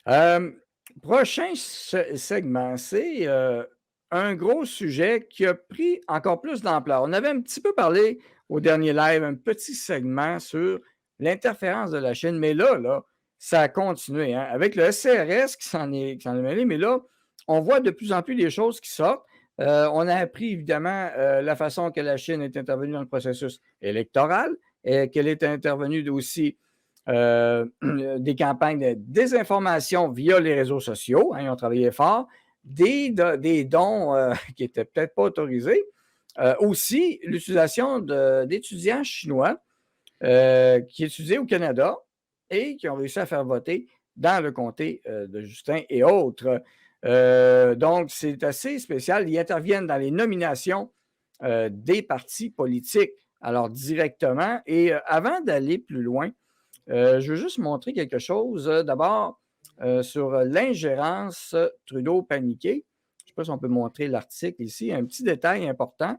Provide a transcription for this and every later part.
Hem, Prochain segment, c'est, un gros sujet qui a pris encore plus d'ampleur. On avait un petit peu parlé au dernier live, un petit segment sur l'interférence de la Chine, mais là, ça a continué, hein, avec le SCRS qui s'en est mêlé, mais là, on voit de plus en plus des choses qui sortent. On a appris évidemment, la façon que la Chine est intervenue dans le processus électoral et qu'elle est intervenue aussi des campagnes de désinformation via les réseaux sociaux, hein, ils ont travaillé fort, des dons qui n'étaient peut-être pas autorisés, aussi l'utilisation d'étudiants chinois qui étudiaient au Canada et qui ont réussi à faire voter dans le comté de Justin et autres. Donc, c'est assez spécial. Ils interviennent dans les nominations des partis politiques, alors directement. Et avant d'aller plus loin, je veux juste montrer quelque chose. D'abord, sur l'ingérence Trudeau-Paniquet. Je ne sais pas si on peut montrer l'article ici. Un petit détail important.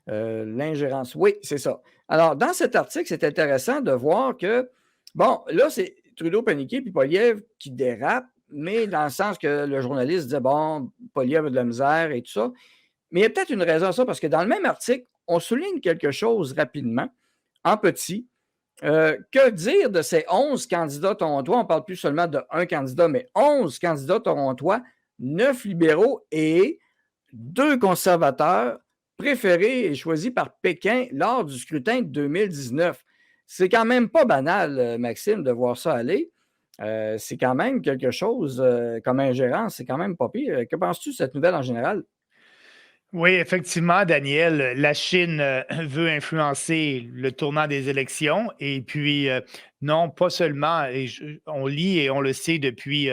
L'ingérence. Oui, c'est ça. Alors, dans cet article, c'est intéressant de voir que, bon, là, c'est Trudeau-Paniquet puis Poilievre qui dérapent, mais dans le sens que le journaliste disait, bon, Poilievre a de la misère et tout ça. Mais il y a peut-être une raison à ça, parce que dans le même article, on souligne quelque chose rapidement, en petit. Que dire de ces 11 candidats torontois? On ne parle plus seulement d'un candidat, mais 11 candidats torontois, 9 libéraux et 2 conservateurs préférés et choisis par Pékin lors du scrutin de 2019. C'est quand même pas banal, Maxime, de voir ça aller. C'est quand même quelque chose comme ingérence, c'est quand même pas pire. Que penses-tu de cette nouvelle en général? Oui, effectivement, Daniel, la Chine veut influencer le tournant des élections et puis non, pas seulement, on lit et on le sait depuis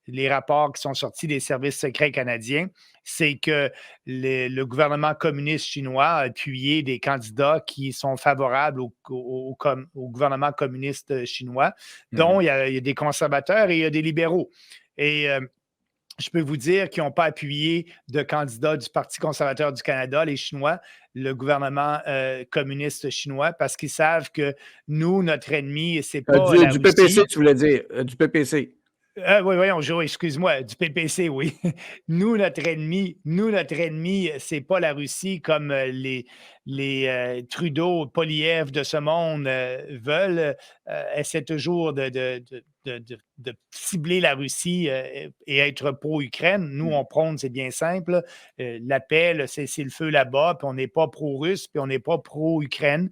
les rapports qui sont sortis des services secrets canadiens, c'est que le gouvernement communiste chinois a appuyé des candidats qui sont favorables au gouvernement communiste chinois, dont Mhm. il y a des conservateurs et il y a des libéraux. Et je peux vous dire qu'ils n'ont pas appuyé de candidats du Parti conservateur du Canada, les Chinois, le gouvernement communiste chinois, parce qu'ils savent que nous, notre ennemi, c'est pas la Du PPC, Russie. tu voulais dire, du PPC. Oui, voyons, excuse-moi, du PPC, oui. Nous, notre ennemi, c'est pas la Russie comme les Trudeau, Poilievre de ce monde veulent. Essaient toujours de cibler la Russie et être pro-Ukraine. Nous, Mm. on prône, c'est bien simple. La paix, le cessez-le-feu là-bas, puis on n'est pas pro-russe, puis on n'est pas pro-Ukraine.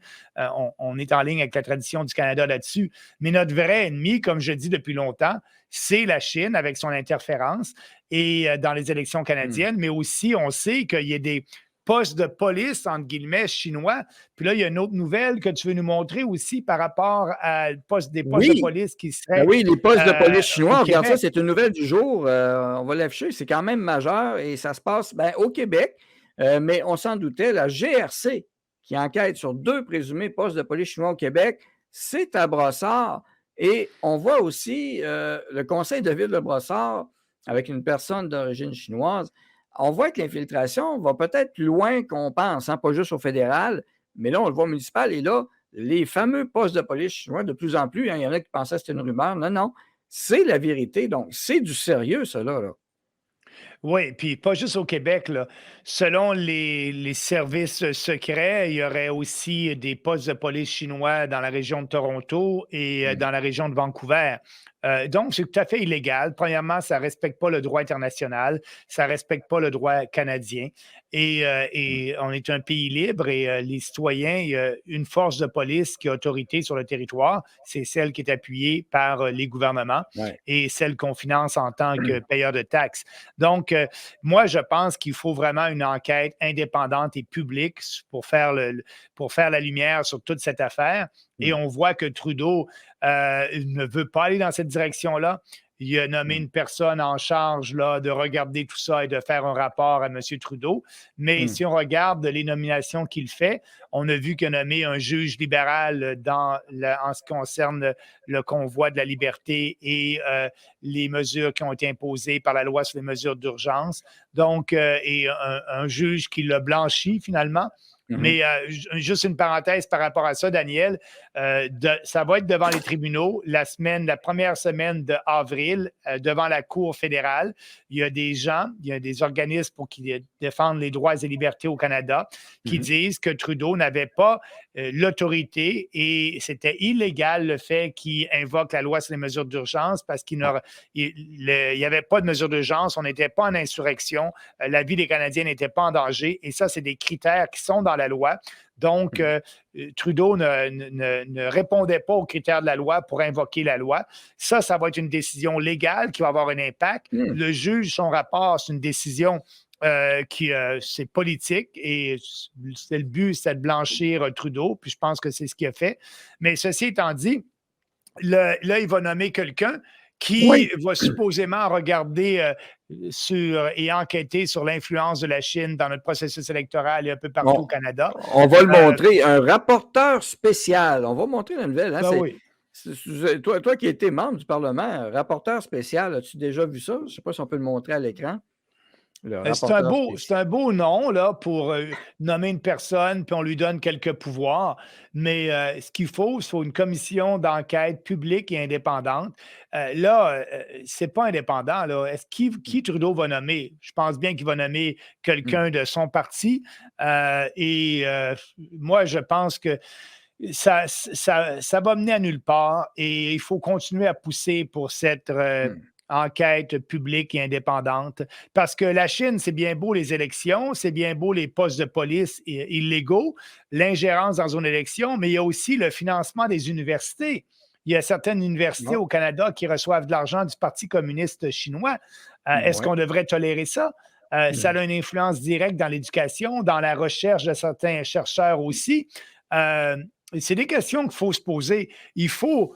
On est en ligne avec la tradition du Canada là-dessus. Mais notre vrai ennemi, comme je dis depuis longtemps, c'est la Chine avec son interférence et dans les élections Mm. canadiennes, mais aussi on sait qu'il y a des postes de police, entre guillemets, chinois. Puis là, il y a une autre nouvelle que tu veux nous montrer aussi par rapport des postes de Oui, police qui ben seraient oui, les postes de police au chinois, regarde ça, Québec. c'est une nouvelle du jour. On va l'afficher, c'est quand même majeur et ça se passe ben, au Québec, mais on s'en doutait, la GRC qui enquête sur 2 présumés postes de police chinois au Québec, c'est à Brossard. Et on voit aussi le conseil de ville de Brossard avec une personne d'origine chinoise. On voit que l'infiltration va peut-être plus loin qu'on pense, hein, pas juste au fédéral, mais là, on le voit au municipal. Et là, les fameux postes de police chinois, de plus en plus, hein, il y en a qui pensaient que c'était une rumeur. Non, non, c'est la vérité. Donc, c'est du sérieux, cela, là. Oui, puis pas juste au Québec, là. Selon les services secrets, il y aurait aussi des postes de police chinois dans la région de Toronto et Mm. dans la région de Vancouver. Donc, c'est tout à fait illégal. Premièrement, ça ne respecte pas le droit international, ça ne respecte pas le droit canadien. Mm. Et on est un pays libre et les citoyens, il y a une force de police qui a autorité sur le territoire, c'est celle qui est appuyée par les gouvernements Ouais. et celle qu'on finance en tant que payeur de taxes. Donc, moi, je pense qu'il faut vraiment une enquête indépendante et publique pour faire la lumière sur toute cette affaire. Et Mm. on voit que Trudeau ne veut pas aller dans cette direction-là. Il a nommé Mm. une personne en charge là, de regarder tout ça et de faire un rapport à M. Trudeau. Mais Mm. si on regarde les nominations qu'il fait, on a vu qu'il a nommé un juge libéral en ce qui concerne le convoi de la liberté et les mesures qui ont été imposées par la loi sur les mesures d'urgence. Donc, et un juge qui l'a blanchi finalement. Mais juste une parenthèse par rapport à ça, Daniel, ça va être devant les tribunaux la première semaine d'avril, devant la Cour fédérale. Il y a des gens, il y a des organismes qui défendent les droits et libertés au Canada qui disent que Trudeau n'avait pas l'autorité et c'était illégal le fait qu'il invoque la loi sur les mesures d'urgence parce qu'il n'y avait pas de mesures d'urgence, on n'était pas en insurrection, la vie des Canadiens n'était pas en danger et ça, c'est des critères qui sont dans la loi. Donc, Trudeau ne répondait pas aux critères de la loi pour invoquer la loi. Ça va être une décision légale qui va avoir un impact. Le juge, son rapport, c'est une décision c'est politique et le but, c'est de blanchir Trudeau, puis je pense que c'est ce qu'il a fait. Mais ceci étant dit, là, il va nommer quelqu'un qui va supposément regarder et enquêter sur l'influence de la Chine dans notre processus électoral et un peu partout au Canada. On va le montrer. Un rapporteur spécial. On va montrer la nouvelle. Hein? Oui. Toi qui étais membre du Parlement, rapporteur spécial, as-tu déjà vu ça? Je ne sais pas si on peut le montrer à l'écran. C'est un beau nom là, pour nommer une personne, puis on lui donne quelques pouvoirs. Mais ce qu'il faut, c'est une commission d'enquête publique et indépendante. C'est pas indépendant. Là. Qui Trudeau va nommer? Je pense bien qu'il va nommer quelqu'un de son parti. Moi, je pense que ça va mener à nulle part et il faut continuer à pousser pour cette enquête publique et indépendante. Parce que la Chine, c'est bien beau les élections, c'est bien beau les postes de police illégaux, l'ingérence dans une élection, mais il y a aussi le financement des universités. Il y a certaines universités au Canada qui reçoivent de l'argent du Parti communiste chinois. Est-ce qu'on devrait tolérer ça? Ça a une influence directe dans l'éducation, dans la recherche de certains chercheurs aussi. C'est des questions qu'il faut se poser. Il faut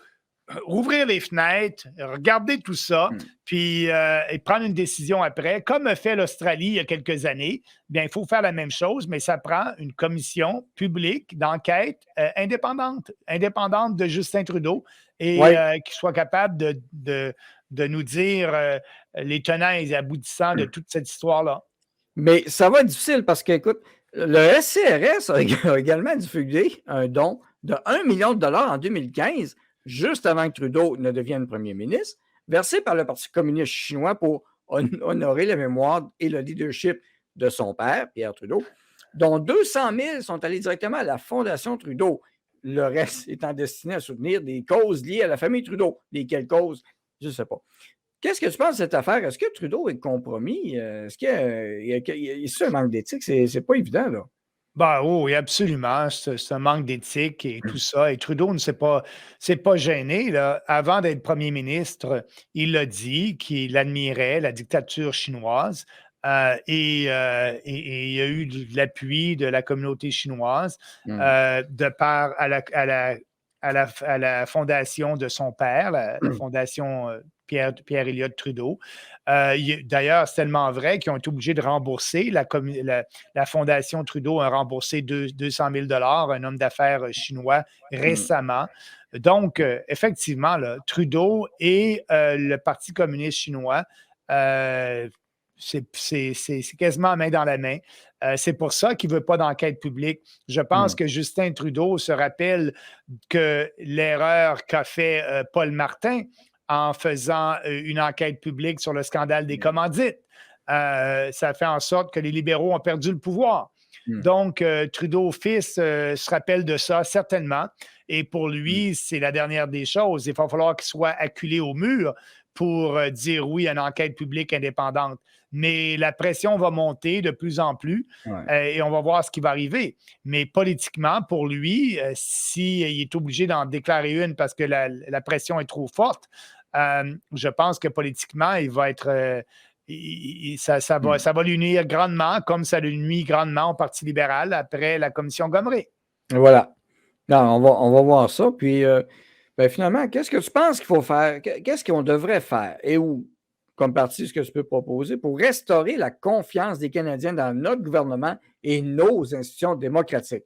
rouvrir les fenêtres, regarder tout ça, puis et prendre une décision après. Comme a fait l'Australie il y a quelques années, bien, il faut faire la même chose, mais ça prend une commission publique d'enquête indépendante de Justin Trudeau et qui soit capable de nous dire les tenants et les aboutissants de toute cette histoire-là. Mais ça va être difficile parce que, écoute, le SCRS a également divulgué un don de 1 million de dollars en 2015, juste avant que Trudeau ne devienne premier ministre, versé par le Parti communiste chinois pour honorer la mémoire et le leadership de son père, Pierre Trudeau, dont 200 000 sont allés directement à la Fondation Trudeau. Le reste étant destiné à soutenir des causes liées à la famille Trudeau. Lesquelles causes? Je ne sais pas. Qu'est-ce que tu penses de cette affaire? Est-ce que Trudeau est compromis? Est-ce qu'il y a un manque d'éthique? C'est pas évident, là. Oui, absolument. C'est un manque d'éthique et tout ça. Et Trudeau ne s'est pas gêné. Là. Avant d'être premier ministre, il a dit qu'il admirait la dictature chinoise et il y a eu de l'appui de la communauté chinoise de part à la fondation de son père, la fondation Pierre Elliott Trudeau. D'ailleurs, c'est tellement vrai qu'ils ont été obligés de rembourser. La Fondation Trudeau a remboursé 200 000 un homme d'affaires chinois récemment. Donc, effectivement, là, Trudeau et le Parti communiste chinois, c'est quasiment main dans la main. C'est pour ça qu'il ne veut pas d'enquête publique. Je pense que Justin Trudeau se rappelle que l'erreur qu'a fait Paul Martin en faisant une enquête publique sur le scandale des commandites. Ça fait en sorte que les libéraux ont perdu le pouvoir. Donc, Trudeau fils se rappelle de ça certainement. Et pour lui, c'est la dernière des choses. Il va falloir qu'il soit acculé au mur pour dire oui à une enquête publique indépendante. Mais la pression va monter de plus en plus et on va voir ce qui va arriver. Mais politiquement, pour lui, s'il est obligé d'en déclarer une parce que la pression est trop forte, je pense que politiquement, il va être... ça va lui nuire grandement, comme ça lui nuit grandement au Parti libéral après la commission Gomery. Voilà. Non, on va voir ça. Puis, finalement, qu'est-ce que tu penses qu'il faut faire? Qu'est-ce qu'on devrait faire? Et où, comme parti, ce que tu peux proposer pour restaurer la confiance des Canadiens dans notre gouvernement et nos institutions démocratiques?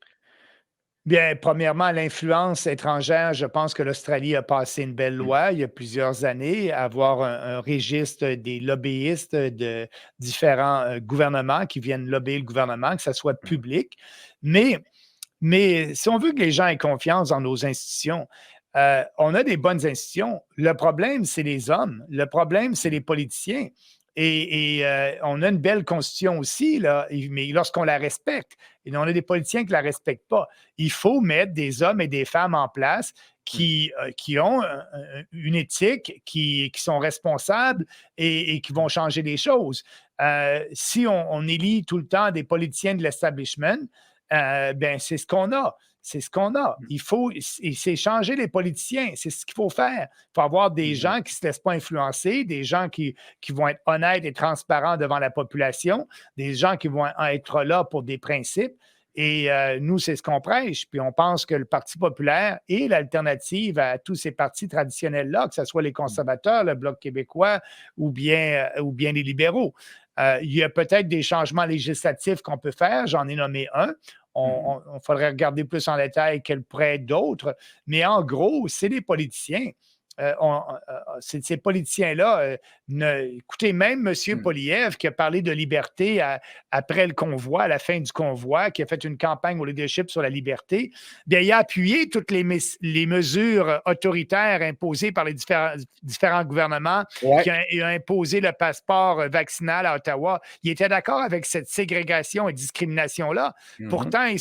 Bien, premièrement, l'influence étrangère, je pense que l'Australie a passé une belle Mmh. loi il y a plusieurs années, à avoir un registre des lobbyistes de différents gouvernements qui viennent lobbyer le gouvernement, que ça soit Mmh. public. Mais, mais si on veut que les gens aient confiance dans nos institutions, on a des bonnes institutions. Le problème, c'est les hommes. Le problème, c'est les politiciens. On a une belle constitution aussi, là, mais lorsqu'on la respecte, et on a des politiciens qui ne la respectent pas, il faut mettre des hommes et des femmes en place Mmh. qui ont une éthique, qui sont responsables et qui vont changer les choses. Si on élit tout le temps des politiciens de l'establishment, ben c'est ce qu'on a. C'est ce qu'on a. Mmh. C'est changer les politiciens. C'est ce qu'il faut faire. Il faut avoir des Exact. gens qui ne se laissent pas influencer, des gens qui vont être honnêtes et transparents devant la population, des gens qui vont être là pour des principes. Et nous, c'est ce qu'on prêche. Puis on pense que le Parti populaire est l'alternative à tous ces partis traditionnels-là, que ce soit les Mmh. conservateurs, le Bloc québécois ou bien les libéraux. Il y a peut-être des changements législatifs qu'on peut faire. J'en ai nommé un. Mmh. On faudrait regarder plus en détail quels pourraient être d'autres. Mais en gros, c'est les politiciens. Ces politiciens-là, écoutez, même M. Mmh. Poilievre qui a parlé de liberté après le convoi, à la fin du convoi, qui a fait une campagne au leadership sur la liberté, bien, il a appuyé toutes les mesures autoritaires imposées par les différents gouvernements Ouais. il a imposé le passeport vaccinal à Ottawa. Il était d'accord avec cette ségrégation et discrimination-là. Mmh. Pourtant, il,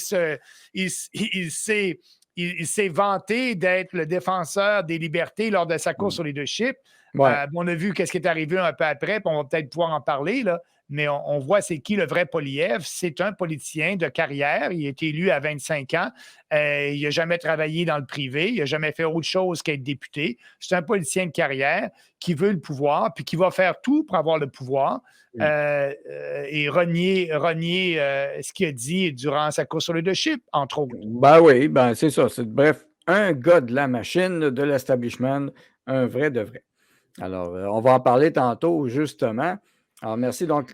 il s'est vanté d'être le défenseur des libertés lors de sa course Mmh. au leadership. Ouais. On a vu qu'est-ce qui est arrivé un peu après, puis on va peut-être pouvoir en parler, là. Mais on voit c'est qui le vrai Poilievre. C'est un politicien de carrière. Il a été élu à 25 ans. Il n'a jamais travaillé dans le privé. Il n'a jamais fait autre chose qu'être député. C'est un politicien de carrière qui veut le pouvoir, puis qui va faire tout pour avoir le pouvoir Mmh. et renier ce qu'il a dit durant sa course au leadership, entre autres. Ben oui, ben c'est ça. Bref, un gars de la machine, de l'establishment, un vrai de vrai. Alors, on va en parler tantôt, justement. Alors, merci. Donc,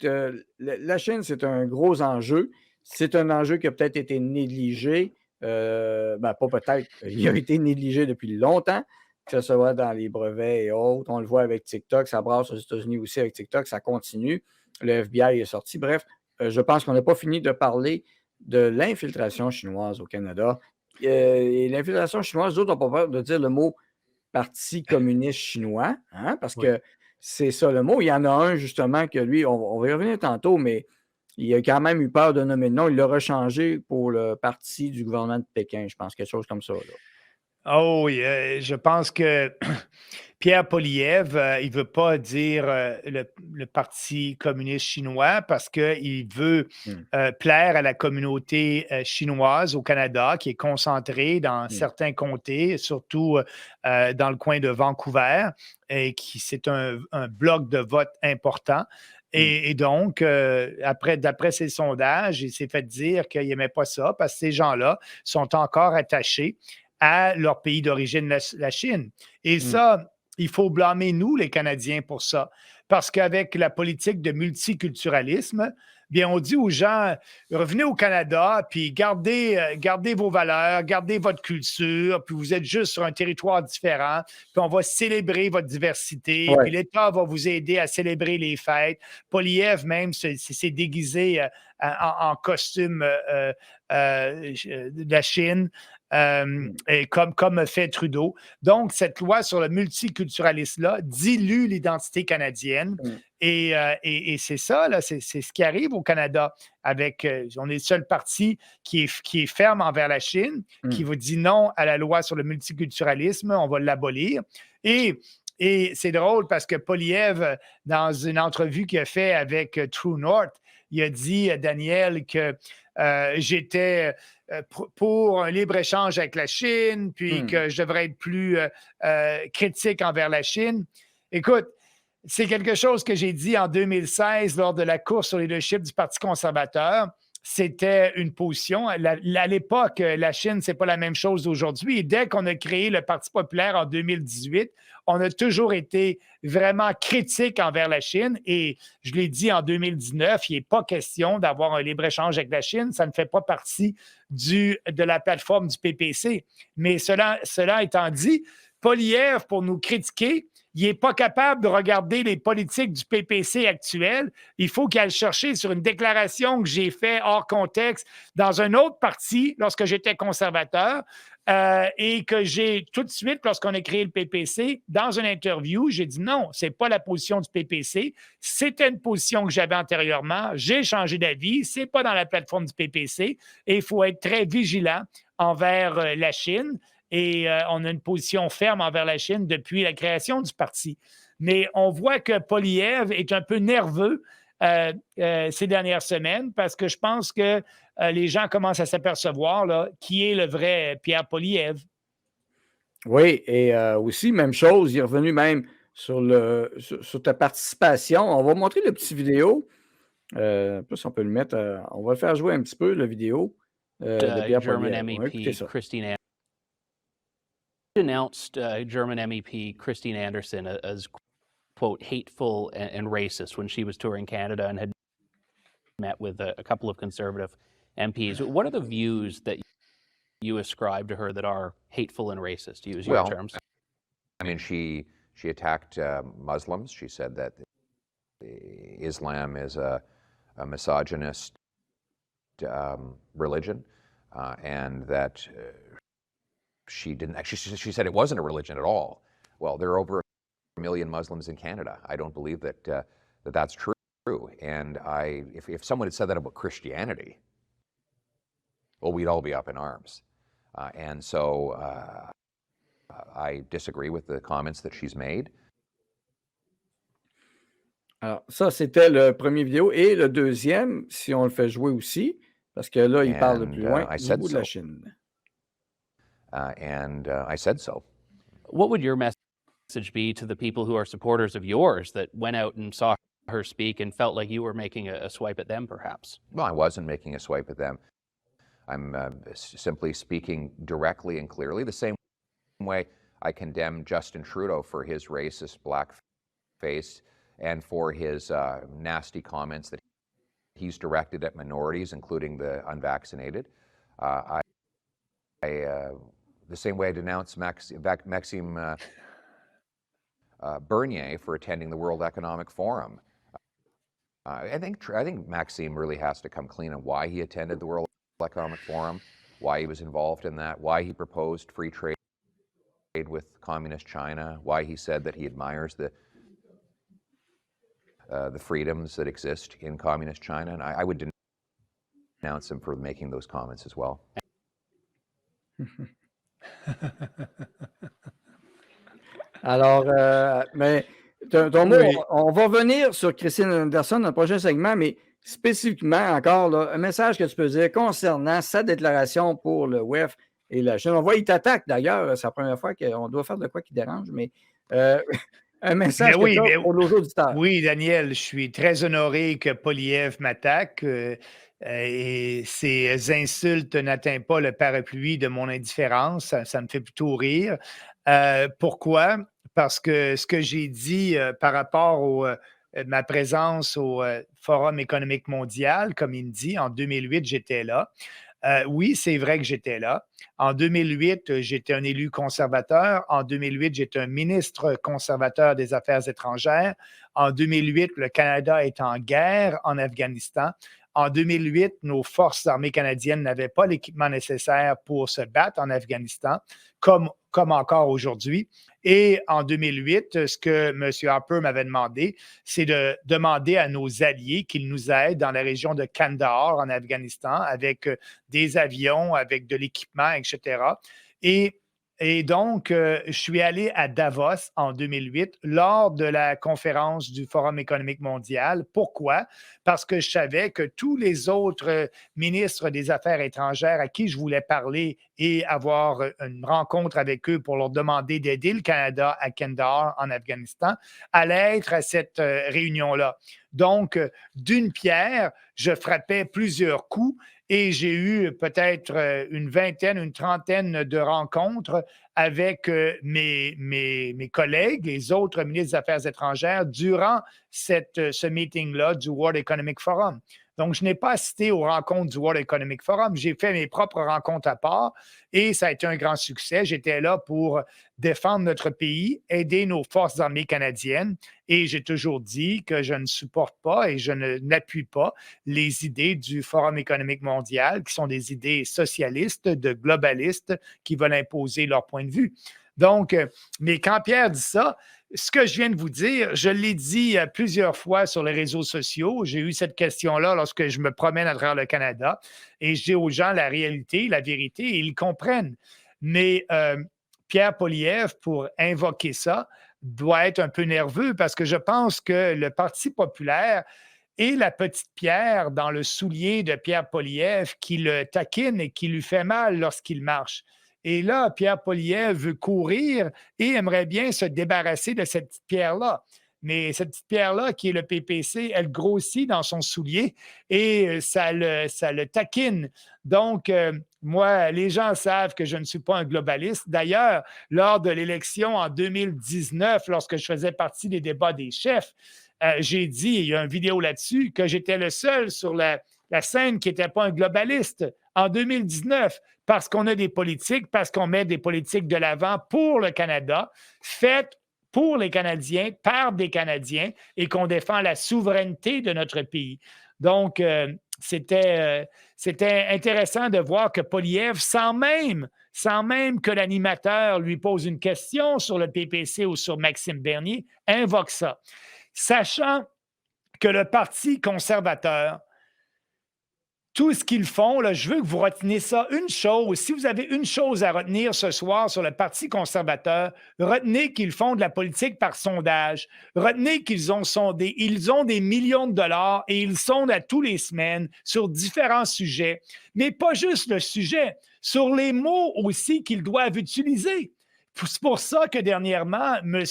la Chine, c'est un gros enjeu. C'est un enjeu qui a peut-être été négligé. Ben, pas peut-être, il a été négligé depuis longtemps, que ce soit dans les brevets et autres. On le voit avec TikTok, ça brasse aux États-Unis aussi avec TikTok, ça continue. Le FBI est sorti. Bref, je pense qu'on n'a pas fini de parler de l'infiltration chinoise au Canada. Et l'infiltration chinoise, d'autres n'ont pas peur de dire le mot Parti communiste chinois, hein, parce Oui. que c'est ça le mot. Il y en a un justement que lui, on va y revenir tantôt, mais il a quand même eu peur de nommer le nom. Il l'a rechangé pour le parti du gouvernement de Pékin, je pense, quelque chose comme ça, là. Oh oui, je pense que Pierre Poilievre, il ne veut pas dire le Parti communiste chinois parce qu'il veut Mmh. plaire à la communauté chinoise au Canada qui est concentrée dans Mmh. certains comtés, surtout dans le coin de Vancouver, et qui c'est un bloc de vote important. Mmh. Et donc, d'après ses sondages, il s'est fait dire qu'il n'aimait pas ça parce que ces gens-là sont encore attachés à leur pays d'origine, la Chine. Et Mmh. ça, il faut blâmer nous, les Canadiens, pour ça. Parce qu'avec la politique de multiculturalisme, bien, on dit aux gens, revenez au Canada, puis gardez vos valeurs, gardez votre culture, puis vous êtes juste sur un territoire différent, puis on va célébrer votre diversité, puis Ouais. l'État va vous aider à célébrer les fêtes. Poilievre même s'est déguisé en costume de la Chine. Mmh. Et comme fait Trudeau. Donc, cette loi sur le multiculturalisme-là dilue l'identité canadienne. Mmh. Et c'est ça, là, c'est ce qui arrive au Canada. On est le seul parti qui est ferme envers la Chine, qui Mmh. vous dit non à la loi sur le multiculturalisme, on va l'abolir. Et, et c'est drôle parce que Poilievre, dans une entrevue qu'il a fait avec True North, il a dit, Daniel, que j'étais pour un libre-échange avec la Chine, puis Mmh. que je devrais être plus critique envers la Chine. Écoute, c'est quelque chose que j'ai dit en 2016 lors de la course au leadership du Parti conservateur. c'était une position. À l'époque, la Chine, ce n'est pas la même chose d'aujourd'hui. Et dès qu'on a créé le Parti populaire en 2018, on a toujours été vraiment critique envers la Chine. Et je l'ai dit en 2019, il n'est pas question d'avoir un libre-échange avec la Chine. Ça ne fait pas partie de la plateforme du PPC. Mais cela étant dit, Poilievre, pour nous critiquer, il n'est pas capable de regarder les politiques du PPC actuel. Il faut qu'il aille chercher sur une déclaration que j'ai faite hors contexte dans un autre parti lorsque j'étais conservateur et que j'ai tout de suite, lorsqu'on a créé le PPC, dans une interview, j'ai dit non, ce n'est pas la position du PPC. C'était une position que j'avais antérieurement. J'ai changé d'avis. Ce n'est pas dans la plateforme du PPC et il faut être très vigilant envers la Chine. Et on a une position ferme envers la Chine depuis la création du parti. Mais on voit que Poilievre est un peu nerveux ces dernières semaines parce que je pense que les gens commencent à s'apercevoir là, qui est le vrai Pierre Poilievre. Oui, et aussi, même chose, il est revenu même sur ta participation. On va montrer le petit vidéo. Plus, on peut le mettre. On va le faire jouer un petit peu, la vidéo de Pierre Poilievre. On va écouter ça. Announced German MEP Christine Anderson as, quote, hateful and racist when she was touring Canada and had met with a couple of conservative MPs. What are the views that you ascribe to her that are hateful and racist, to use your terms? I mean, she attacked Muslims. She said that Islam is a misogynist religion and that she didn't actually, she said it wasn't a religion at all. Well, there are over 1 million Muslims in Canada. I don't believe that that's true. And if someone had said that about Christianity, well, we'd all be up in arms. And so I disagree with the comments that she's made. Alors, ça, c'était le premier vidéo. Et le deuxième, si on le fait jouer aussi, parce que là, il parle de plus loin du bout de la Chine. And I said so. What would your message be to the people who are supporters of yours that went out and saw her speak and felt like you were making a swipe at them, perhaps? Well, I wasn't making a swipe at them. I'm simply speaking directly and clearly, the same way I condemn Justin Trudeau for his racist blackface and for his nasty comments that he's directed at minorities, including the unvaccinated. The same way I denounce Maxime Bernier for attending the World Economic Forum. I think Maxime really has to come clean on why he attended the World Economic Forum, why he was involved in that, why he proposed free trade with communist China, why he said that he admires the freedoms that exist in communist China, and I would denounce him for making those comments as well. Alors, mais ton mot, on va revenir sur Christine Anderson dans le prochain segment, mais spécifiquement encore, là, un message que tu peux dire concernant sa déclaration pour le WEF et la Chine. On voit, il t'attaque d'ailleurs, c'est la première fois qu'on doit faire de quoi qui dérange, mais un message pour nos auditeurs. Oui, Daniel, je suis très honoré que Poilievre m'attaque. Et ces insultes n'atteignent pas le parapluie de mon indifférence. Ça me fait plutôt rire. Pourquoi? Parce que ce que j'ai dit par rapport à ma présence au Forum économique mondial, comme il me dit, en 2008, j'étais là. Oui, c'est vrai que j'étais là. En 2008, j'étais un élu conservateur. En 2008, j'étais un ministre conservateur des Affaires étrangères. En 2008, le Canada est en guerre en Afghanistan. En 2008, nos forces armées canadiennes n'avaient pas l'équipement nécessaire pour se battre en Afghanistan, comme encore aujourd'hui. Et en 2008, ce que M. Harper m'avait demandé, c'est de demander à nos alliés qu'ils nous aident dans la région de Kandahar, en Afghanistan, avec des avions, avec de l'équipement, etc. Et Et donc, je suis allé à Davos en 2008 lors de la conférence du Forum économique mondial. Pourquoi? Parce que je savais que tous les autres ministres des Affaires étrangères à qui je voulais parler et avoir une rencontre avec eux pour leur demander d'aider le Canada à Kandahar en Afghanistan allaient être à cette réunion-là. Donc, d'une pierre, je frappais plusieurs coups. Et j'ai eu peut-être une vingtaine, une trentaine de rencontres avec mes collègues, les autres ministres des Affaires étrangères, durant ce meeting-là du World Economic Forum. Donc, je n'ai pas assisté aux rencontres du World Economic Forum. J'ai fait mes propres rencontres à part et ça a été un grand succès. J'étais là pour défendre notre pays, aider nos forces armées canadiennes et j'ai toujours dit que je ne supporte pas et je n'appuie pas les idées du Forum économique mondial, qui sont des idées socialistes, de globalistes, qui veulent imposer leur point de vue. Donc, mais quand Pierre dit ça, ce que je viens de vous dire, je l'ai dit plusieurs fois sur les réseaux sociaux. J'ai eu cette question-là lorsque je me promène à travers le Canada et je dis aux gens la réalité, la vérité, et ils comprennent. Mais Pierre Poilievre, pour invoquer ça, doit être un peu nerveux parce que je pense que le Parti populaire est la petite pierre dans le soulier de Pierre Poilievre qui le taquine et qui lui fait mal lorsqu'il marche. Et là, Pierre Poilievre veut courir et aimerait bien se débarrasser de cette petite pierre-là. Mais cette petite pierre-là, qui est le PPC, elle grossit dans son soulier et ça le taquine. Donc, moi, les gens savent que je ne suis pas un globaliste. D'ailleurs, lors de l'élection en 2019, lorsque je faisais partie des débats des chefs, j'ai dit, il y a une vidéo là-dessus, que j'étais le seul sur la scène qui n'était pas un globaliste en 2019, parce qu'on a des politiques, parce qu'on met des politiques de l'avant pour le Canada, faites pour les Canadiens, par des Canadiens, et qu'on défend la souveraineté de notre pays. Donc, c'était intéressant de voir que Poilievre, sans même que l'animateur lui pose une question sur le PPC ou sur Maxime Bernier, invoque ça. Sachant que le Parti conservateur, tout ce qu'ils font, là, je veux que vous reteniez ça. Une chose, si vous avez une chose à retenir ce soir sur le Parti conservateur, retenez qu'ils font de la politique par sondage. Retenez qu'ils ont sondé. Ils ont des millions de dollars et ils sondent à tous les semaines sur différents sujets. Mais pas juste le sujet, sur les mots aussi qu'ils doivent utiliser. C'est pour ça que dernièrement, M.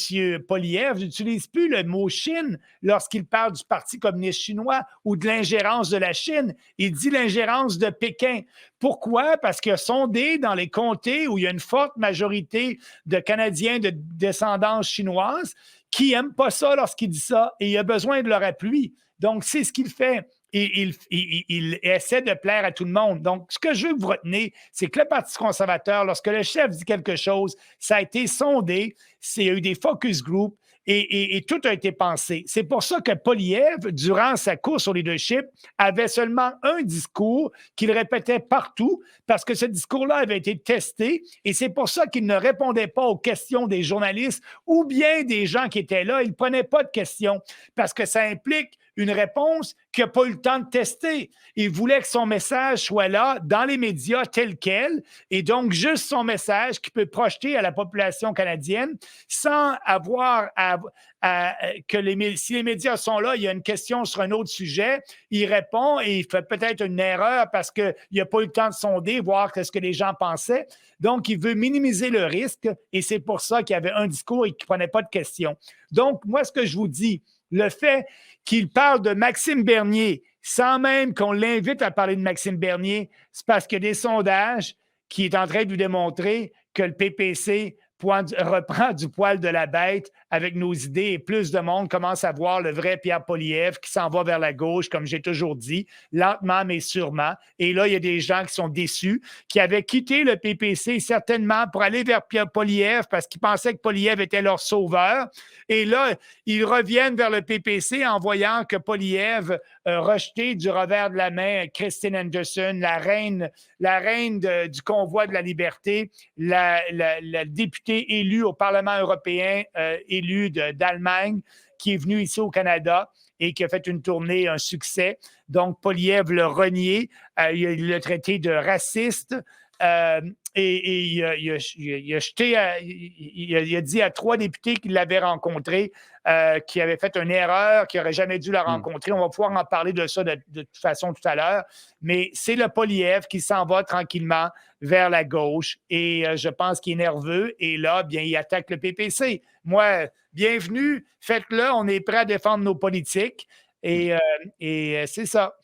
Poilievre n'utilise plus le mot Chine lorsqu'il parle du Parti communiste chinois ou de l'ingérence de la Chine. Il dit l'ingérence de Pékin. Pourquoi? Parce qu'il a sondé dans les comtés où il y a une forte majorité de Canadiens de descendance chinoise qui n'aiment pas ça lorsqu'il dit ça et il a besoin de leur appui. Donc, c'est ce qu'il fait. Et il essaie de plaire à tout le monde. Donc, ce que je veux que vous retenez, c'est que le Parti conservateur, lorsque le chef dit quelque chose, ça a été sondé, il y a eu des focus groups et tout a été pensé. C'est pour ça que Poilievre, durant sa course au leadership, avait seulement un discours qu'il répétait partout parce que ce discours-là avait été testé et c'est pour ça qu'il ne répondait pas aux questions des journalistes ou bien des gens qui étaient là. Il ne prenait pas de questions parce que ça implique une réponse qu'il n'a pas eu le temps de tester. Il voulait que son message soit là, dans les médias, tel quel, et donc juste son message qui peut projeter à la population canadienne sans avoir si les médias sont là, il y a une question sur un autre sujet, il répond et il fait peut-être une erreur parce qu'il n'a pas eu le temps de sonder, voir ce que les gens pensaient. Donc, il veut minimiser le risque et c'est pour ça qu'il y avait un discours et qu'il ne prenait pas de questions. Donc, moi, ce que je vous dis, le fait qu'il parle de Maxime Bernier sans même qu'on l'invite à parler de Maxime Bernier, c'est parce qu'il y a des sondages qui est en train de lui démontrer que le PPC reprend du poil de la bête avec nos idées et plus de monde commence à voir le vrai Pierre Poilievre qui s'en va vers la gauche, comme j'ai toujours dit, lentement mais sûrement. Et là, il y a des gens qui sont déçus, qui avaient quitté le PPC certainement pour aller vers Pierre Poilievre parce qu'ils pensaient que Poilievre était leur sauveur. Et là, ils reviennent vers le PPC en voyant que Poilievre rejeté du revers de la main Christine Anderson, la reine du convoi de la liberté, la députée élue au Parlement européen, élue d'Allemagne, qui est venue ici au Canada et qui a fait une tournée, un succès. Donc, Poilievre l'a renié, il l'a traité de raciste. il a jeté, il a dit à 3 députés qui l'avaient rencontré, qui avaient fait une erreur, qui n'auraient jamais dû la rencontrer. On va pouvoir en parler de ça de toute façon tout à l'heure. Mais c'est le Poilievre qui s'en va tranquillement vers la gauche et je pense qu'il est nerveux. Et là, bien, il attaque le PPC. Moi, bienvenue, faites-le. On est prêt à défendre nos politiques. Et c'est ça.